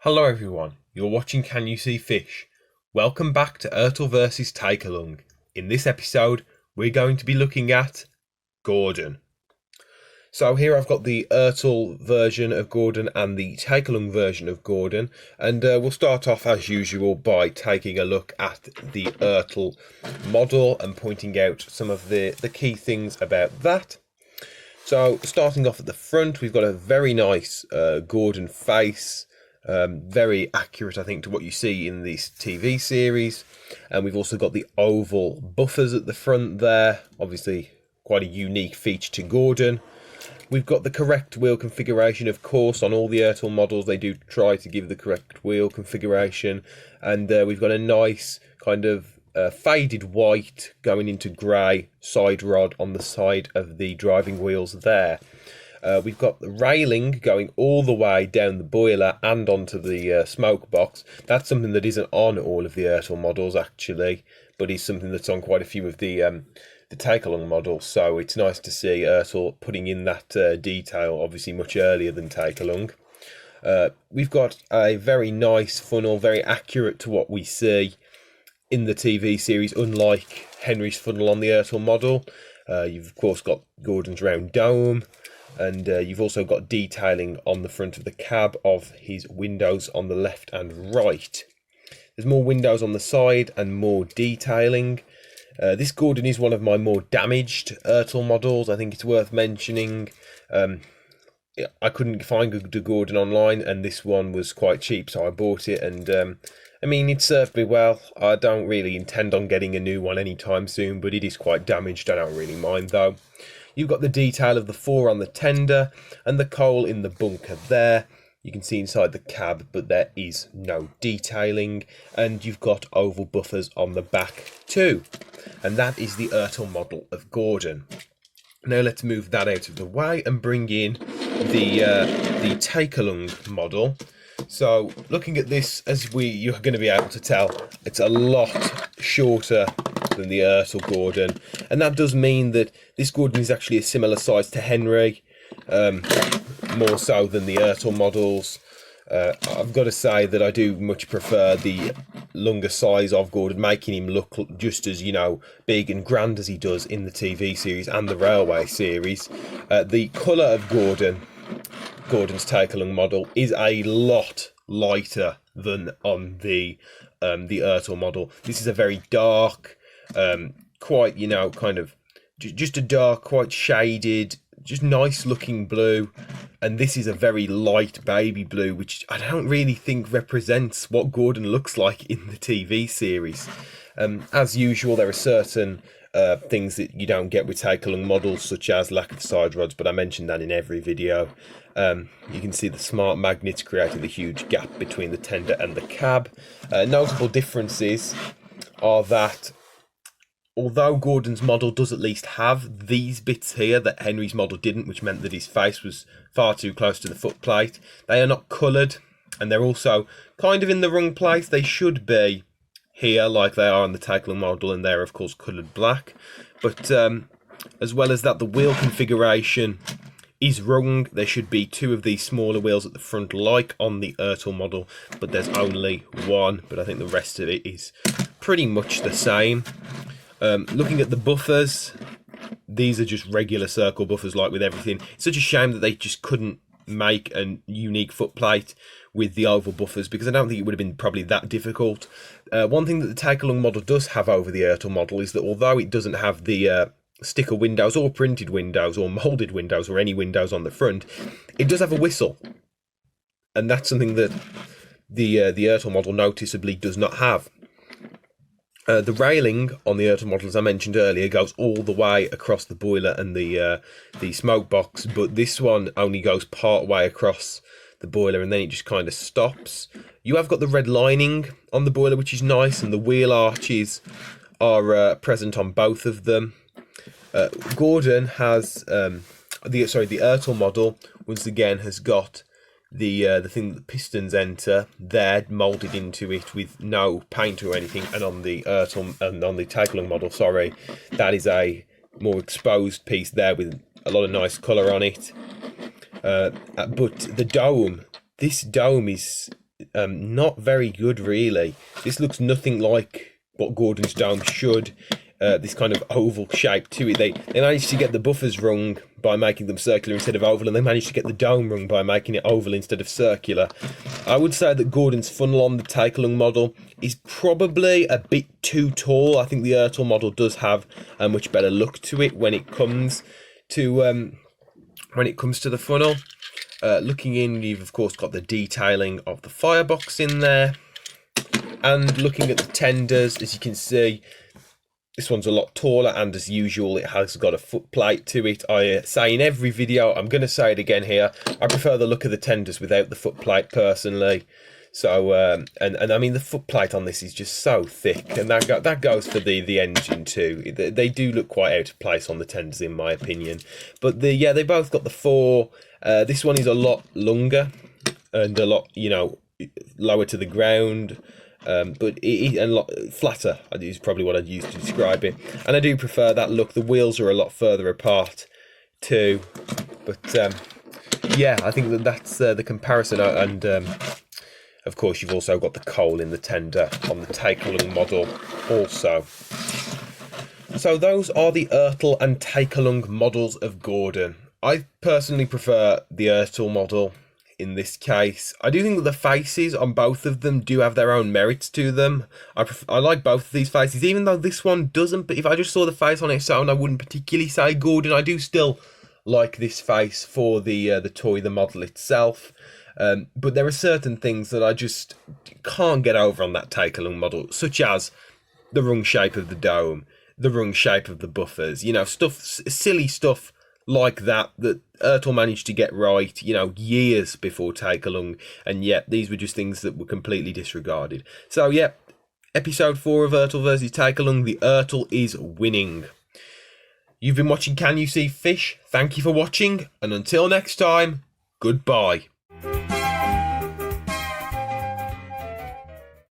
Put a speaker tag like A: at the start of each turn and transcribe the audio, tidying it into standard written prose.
A: Hello everyone, you're watching Can You See Fish? Welcome back to ERTL vs Take Along. In this episode, we're going to be looking at Gordon. So here I've got the ERTL version of Gordon and the Take Along version of Gordon, and we'll start off as usual by taking a look at the ERTL model and pointing out some of the key things about that. So starting off at the front, we've got a very nice Gordon face. Very accurate, I think, to what you see in this TV series. And we've also got the oval buffers at the front there. Obviously, quite a unique feature to Gordon. We've got the correct wheel configuration, of course, on all the ERTL models. They do try to give the correct wheel configuration. And we've got a nice kind of faded white going into grey side rod on the side of the driving wheels there. We've got the railing going all the way down the boiler and onto the smoke box. That's something that isn't on all of the ERTL models actually, but is something that's on quite a few of the Take Along models. So it's nice to see ERTL putting in that detail, obviously much earlier than Take Along. We've got a very nice funnel, very accurate to what we see in the TV series, unlike Henry's funnel on the ERTL model. You've of course got Gordon's round dome. And you've also got detailing on the front of the cab of his windows on the left and right. There's more windows on the side and more detailing. This Gordon is one of my more damaged ERTL models. I think it's worth mentioning. I couldn't find the Gordon online, and this one was quite cheap, so I bought it. And I mean, it served me well. I don't really intend on getting a new one anytime soon, but it is quite damaged. I don't really mind though. You've got the detail of the 4 on the tender and the coal in the bunker there. You can see inside the cab, but there is no detailing. And you've got oval buffers on the back too. And that is the ERTL model of Gordon. Now let's move that out of the way and bring in the Take Along model. So looking at this, as you're going to be able to tell, it's a lot shorter than the ERTL Gordon, and that does mean that this Gordon is actually a similar size to Henry, more so than the ERTL models. I've got to say that I do much prefer the longer size of Gordon, making him look just as, big and grand as he does in the TV series and the Railway series. The colour of Gordon's Take Along model is a lot lighter than on the ERTL model. This is a very dark, quite, kind of just a dark, quite shaded, just nice looking blue. And this is a very light baby blue, which I don't really think represents what Gordon looks like in the TV series. As usual, there are certain things that you don't get with Take Along models, such as lack of side rods, but I mentioned that in every video. You can see the smart magnets creating the huge gap between the tender and the cab. Notable differences are that although Gordon's model does at least have these bits here that Henry's model didn't, which meant that his face was far too close to the footplate, they are not coloured, and they're also kind of in the wrong place. They should be here like they are on the Take Along model, and they're of course coloured black. But as well as that, the wheel configuration is wrong. There should be 2 of these smaller wheels at the front like on the ERTL model, but there's only 1, but I think the rest of it is pretty much the same. Looking at the buffers, these are just regular circle buffers like with everything. It's such a shame that they just couldn't make a unique footplate with the oval buffers, because I don't think it would have been probably that difficult. One thing that the Take Along model does have over the ERTL model is that although it doesn't have the sticker windows or printed windows or moulded windows or any windows on the front, it does have a whistle. And that's something that the ERTL model noticeably does not have. The railing on the ERTL model, as I mentioned earlier, goes all the way across the boiler and the smoke box, but this one only goes part way across the boiler and then it just kind of stops. You have got the red lining on the boiler, which is nice, and the wheel arches are present on both of them. Gordon has the ERTL model once again has got the thing that the pistons enter there moulded into it with no paint or anything, and on the ERTL and on the Take Along model, that is a more exposed piece there with a lot of nice colour on it. But the dome, this dome is not very good, really. This looks nothing like what Gordon's dome should. This kind of oval shape to it. They managed to get the buffers wrong by making them circular instead of oval, and they managed to get the dome wrong by making it oval instead of circular. I would say that Gordon's funnel on the take-along model is probably a bit too tall. I think the ERTL model does have a much better look to it when it comes to the funnel. Looking in, you've of course got the detailing of the firebox in there, and looking at the tenders, as you can see, this one's a lot taller, and as usual, it has got a foot plate to it. I say in every video, I'm going to say it again here, I prefer the look of the tenders without the foot plate personally. So, and I mean, the foot plate on this is just so thick, and that goes for the engine too. They do look quite out of place on the tenders, in my opinion. But they both got the 4. This one is a lot longer and a lot, lower to the ground. But a lot flatter is probably what I'd use to describe it, and I do prefer that look. The wheels are a lot further apart too, but yeah, I think that's the comparison. And of course, you've also got the coal in the tender on the take-along model also. So those are the ERTL and take-along models of Gordon. I personally prefer the ERTL model. In this case, I do think that the faces on both of them do have their own merits to them. I like both of these faces, even though this one doesn't. But if I just saw the face on its own, I wouldn't particularly say Gordon. I do still like this face for the toy, the model itself. But there are certain things that I just can't get over on that take-along model, such as the wrong shape of the dome, the wrong shape of the buffers. Silly stuff like that ERTL managed to get right, years before take-along, and yet these were just things that were completely disregarded. So yeah, episode 4 of ERTL versus take-along, the ERTL is winning. You've been watching Can You See Fish? Thank you for watching, and until next time, goodbye.